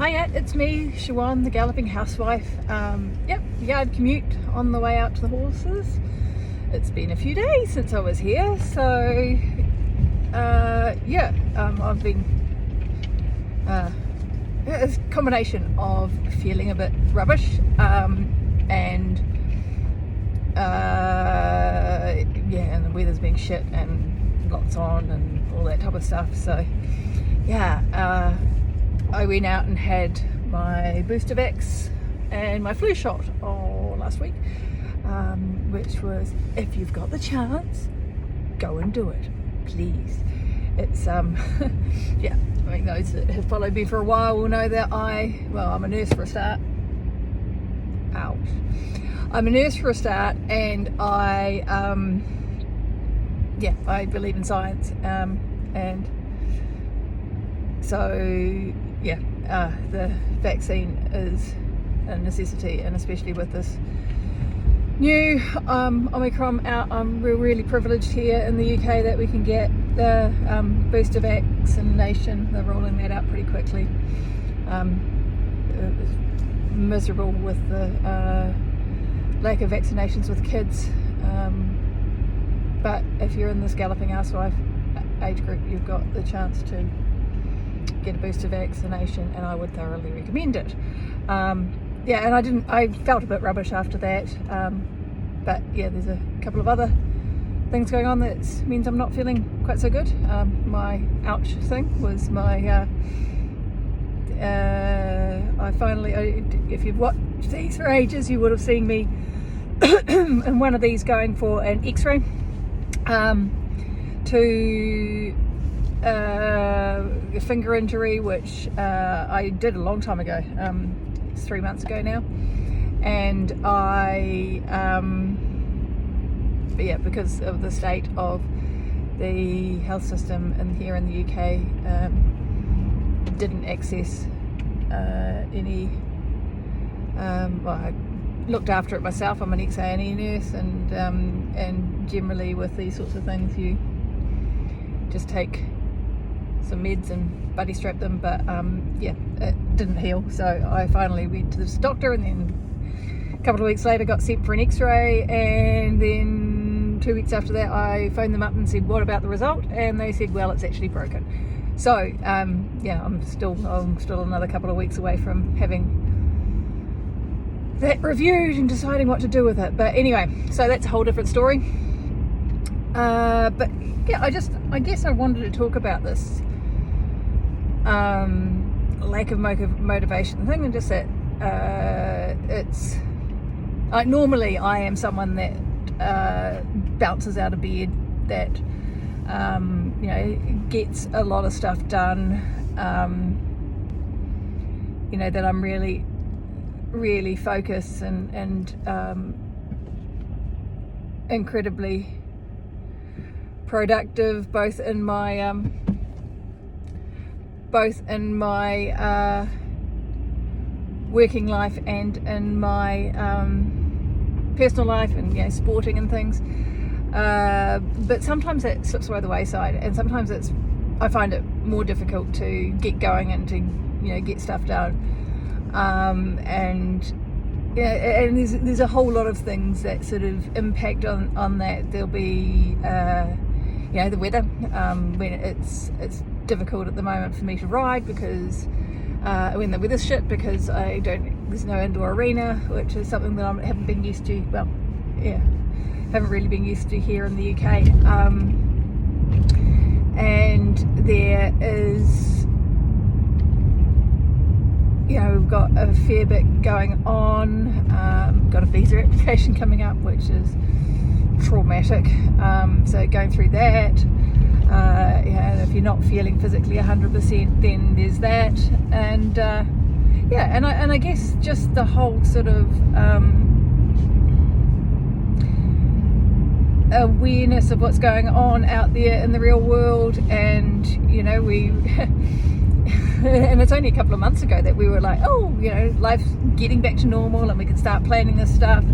Hiya, it's me, Siobhan, the Galloping Housewife. Yard commute on the way out to the horses. It's been a few days since I was here, so I've been it's a combination of feeling a bit rubbish and the weather's been shit and lots on and all that type of stuff. So I went out and had my booster vax and my flu shot last week, which was, if you've got the chance, go and do it, please. It's I think those that have followed me for a while will know that I'm a nurse for a start. Ouch. I'm a nurse for a start, and I believe in science, and so the vaccine is a necessity, and especially with this new Omicron out, we're really privileged here in the UK that we can get the booster vaccination. They're rolling that out pretty quickly. It was miserable with the lack of vaccinations with kids, but if you're in this Galloping Housewife age group, you've got the chance to get a booster vaccination, and I would thoroughly recommend it. And I felt a bit rubbish after that, but there's a couple of other things going on that means I'm not feeling quite so good. My ouch thing was if you've watched these for ages, you would have seen me in one of these going for an x-ray to a finger injury, which I did a long time ago. It's 3 months ago now, and because of the state of the health system here in the UK, didn't access any. I looked after it myself. I'm an ex-A&E nurse, and generally with these sorts of things, you just take some meds and buddy strap them, but it didn't heal. So I finally went to this doctor, and then a couple of weeks later got sent for an x-ray, and then 2 weeks after that I phoned them up and said, what about the result? And they said, well, it's actually broken. So I'm still another couple of weeks away from having that reviewed and deciding what to do with it. But anyway, so that's a whole different story. I guess I wanted to talk about this lack of motivation thing, and just that it's like, normally I am someone that bounces out of bed, that gets a lot of stuff done, that I'm really, really focused and incredibly productive, both in my working life and in my personal life, and sporting and things. But sometimes it slips by the wayside, and sometimes I find it more difficult to get going and to get stuff done. And there's a whole lot of things that sort of impact on that. There'll be the weather, when it's difficult at the moment for me to ride, because when the weather's shit, because there's no indoor arena, which is something that I haven't been used to. Haven't really been used to here in the UK. And there is, we've got a fair bit going on. Got a visa application coming up, which is traumatic. So going through that, if you're not feeling physically 100%, then there's that, and I guess just the whole sort of awareness of what's going on out there in the real world, and we and it's only a couple of months ago that we were like, life's getting back to normal and we can start planning this stuff.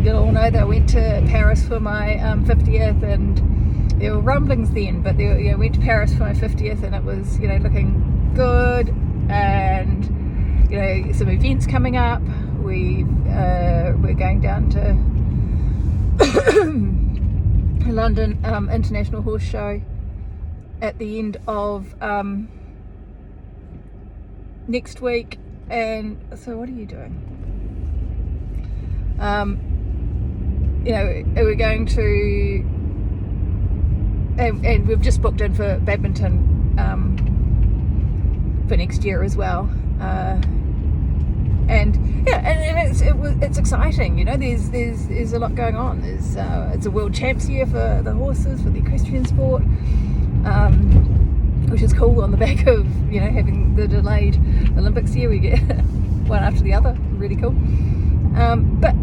You'll all know that I went to Paris for my 50th, and there were rumblings then, but went to Paris for my 50th, and it was looking good, and some events coming up. We're going down to London International Horse Show at the end of next week. And so what are you doing? We're going to, and we've just booked in for badminton for next year as well. And it's exciting. There's a lot going on. It's a world champs year for the horses, for the equestrian sport, which is cool. On the back of having the delayed Olympics year, we get one after the other. Really cool. But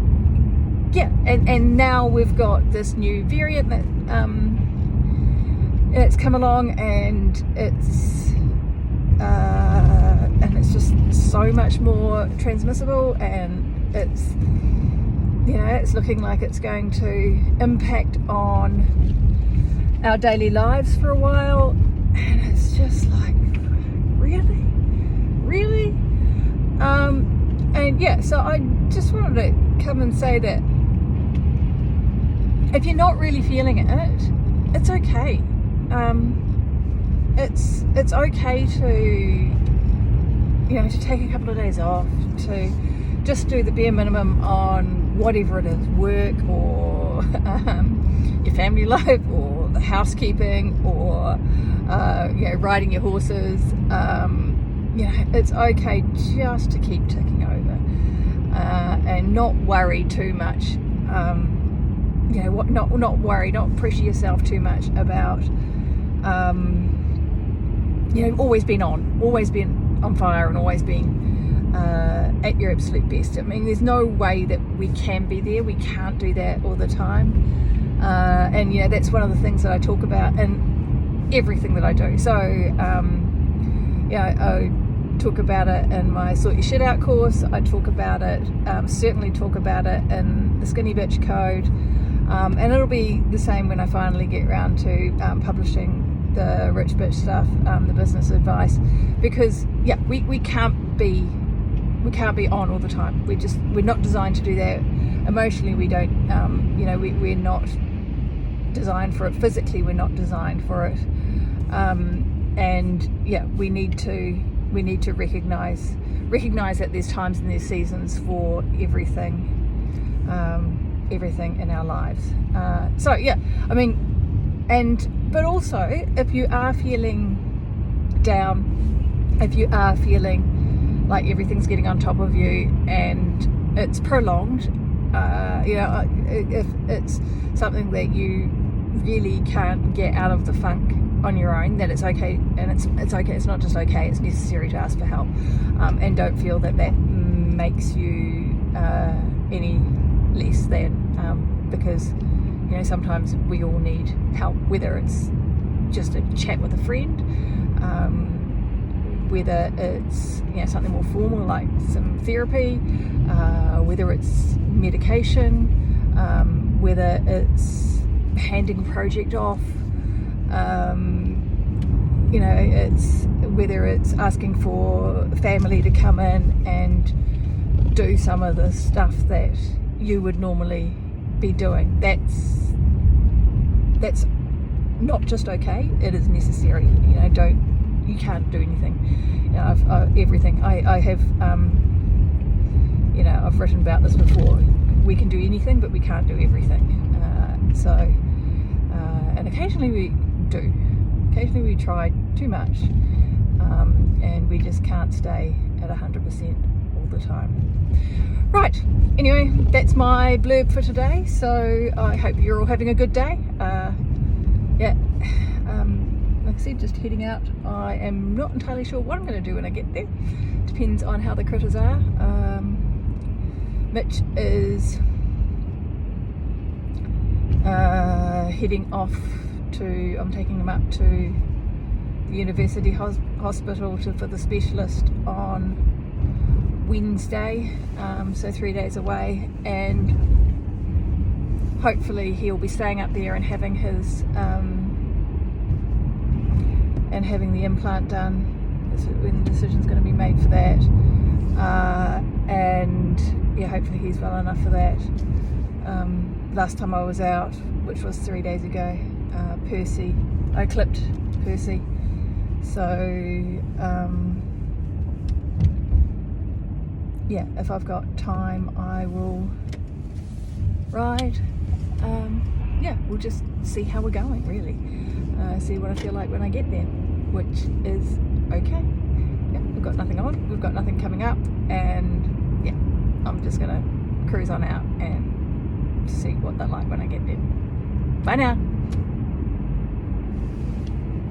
yeah, and now we've got this new variant that it's come along, and it's just so much more transmissible, and it's looking like it's going to impact on our daily lives for a while, and it's just like, really? And yeah, so I just wanted to come and say that if you're not really feeling it, it's okay. It's okay to to take a couple of days off, to just do the bare minimum on whatever it is, work or your family life or the housekeeping or riding your horses. It's okay just to keep ticking over and not worry too much. Not worry, not pressure yourself too much about always been on fire and always being at your absolute best. I mean, there's no way that we can be there. We can't do that all the time. And that's one of the things that I talk about in everything that I do. So I talk about it in my Sort Your Shit Out course. I talk about it, certainly talk about it in the Skinny Bitch Code. And it'll be the same when I finally get around to publishing the Rich Bitch stuff, the business advice, because we can't be on all the time. We're not designed to do that. Emotionally, we don't. We're not designed for it. Physically, we're not designed for it. We need to recognize that there's times and there's seasons for everything in our lives. But also, if you are feeling down, if you are feeling like everything's getting on top of you and it's prolonged, if it's something that you really can't get out of the funk on your own, then it's okay. And it's okay. It's not just okay, it's necessary to ask for help. And don't feel that makes you any less than, because sometimes we all need help, whether it's just a chat with a friend, whether it's something more formal like some therapy, whether it's medication, whether it's handing a project off, it's whether it's asking for family to come in and do some of the stuff that you would normally be doing. That's not just okay, it is necessary. You can't do anything. Everything. I have I've written about this before. We can do anything, but we can't do everything. And occasionally we do. Occasionally we try too much, and we just can't stay at 100% all the time. Right, anyway, that's my blurb for today, so I hope you're all having a good day. Like I said, just heading out. I am not entirely sure what I'm going to do when I get there. Depends on how the critters are. Mitch is heading off to, I'm taking him up to the University Hospital for the specialist on Wednesday, so 3 days away, and hopefully he'll be staying up there and having his having the implant done when the decision's going to be made for that. And yeah, hopefully he's well enough for that. Last time I was out, which was 3 days ago, I clipped Percy. So yeah, if I've got time, I will ride. Yeah, we'll just see how we're going, really. See what I feel like when I get there, which is okay. Yeah, we've got nothing on, we've got nothing coming up, and yeah, I'm just gonna cruise on out and see what they're like when I get there. Bye now.